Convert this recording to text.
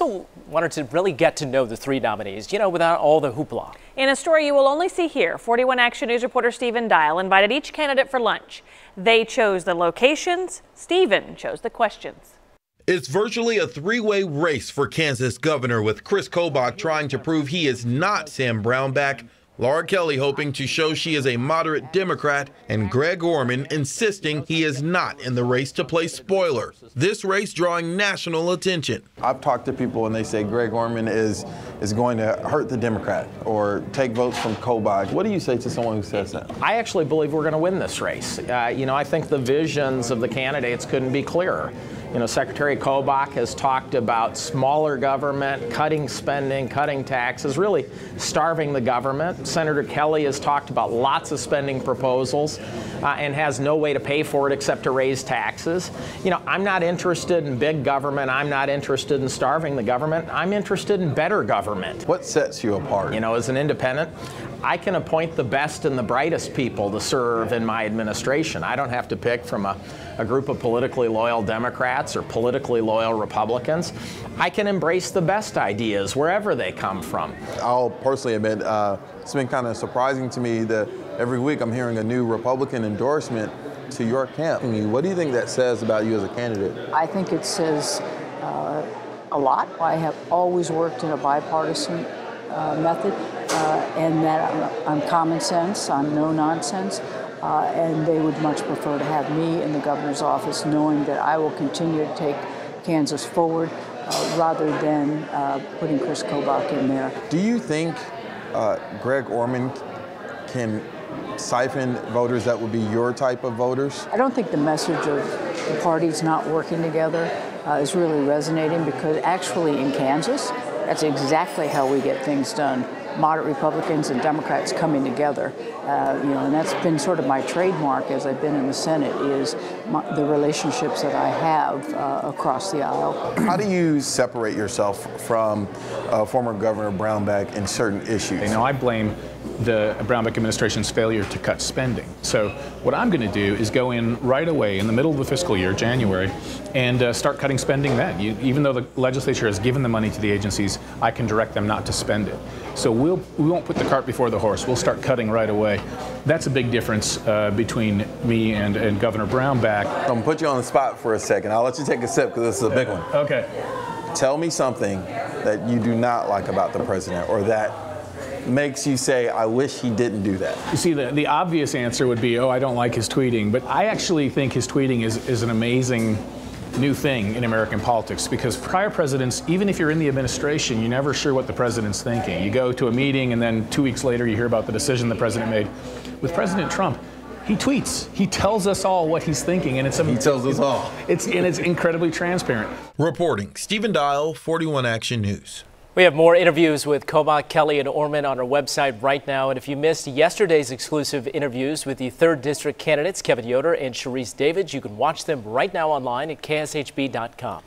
Also wanted to really get to know the three nominees, without all the hoopla. In a story you will only see here, 41 Action News reporter Stephen Dial invited each candidate for lunch. They chose the locations, Stephen chose the questions. It's virtually a three-way race for Kansas governor, with Chris Kobach trying to prove he is not Sam Brownback, Laura Kelly hoping to show she is a moderate Democrat, and Greg Orman insisting he is not in the race to play spoiler. This race drawing national attention. I've talked to people and they say Greg Orman is going to hurt the Democrat or take votes from Kobach. What do you say to someone who says that? I actually believe we're going to win this race. I think the visions of the candidates couldn't be clearer. Secretary Kobach has talked about smaller government, cutting spending, cutting taxes, really starving the government. Senator Kelly has talked about lots of spending proposals and has no way to pay for it except to raise taxes. I'm not interested in big government. I'm not interested in starving the government. I'm interested in better government. What sets you apart? As an independent, I can appoint the best and the brightest people to serve in my administration. I don't have to pick from a group of politically loyal Democrats or politically loyal Republicans. I can embrace the best ideas wherever they come from. I'll personally admit, it's been kind of surprising to me that every week I'm hearing a new Republican endorsement to your camp. What do you think that says about you as a candidate? I think it says a lot. I have always worked in a bipartisan method, and that I'm common sense, I'm no nonsense, and they would much prefer to have me in the governor's office, knowing that I will continue to take Kansas forward rather than putting Chris Kobach in there. Do you think Greg Orman can siphon voters that would be your type of voters? I don't think the message of the parties not working together is really resonating, because actually in Kansas, that's exactly how we get things done. Moderate Republicans and Democrats coming together, and that's been sort of my trademark as I've been in the Senate, is the relationships that I have across the aisle. How do you separate yourself from former Governor Brownback in certain issues? I blame the Brownback administration's failure to cut spending. So what I'm going to do is go in right away in the middle of the fiscal year, January, and start cutting spending then. Even though the legislature has given the money to the agencies, I can direct them not to spend it. So we won't put the cart before the horse. We'll start cutting right away. That's a big difference between me and Governor Brownback. I'm going to put you on the spot for a second. I'll let you take a sip because this is a big one. Okay. Tell me something that you do not like about the president, or that makes you say, I wish he didn't do that. You see, the obvious answer would be, I don't like his tweeting. But I actually think his tweeting is an amazing new thing in American politics, because prior presidents, even if you're in the administration, you're never sure what the president's thinking. You go to a meeting and then 2 weeks later you hear about the decision the president made. With President Trump, he tweets. He tells us all what he's thinking, and he tells us all. It's incredibly transparent. Reporting, Stephen Dial, 41 Action News. We have more interviews with Kobach, Kelly, and Orman on our website right now. And if you missed yesterday's exclusive interviews with the 3rd District candidates, Kevin Yoder and Sharice Davids, you can watch them right now online at kshb.com.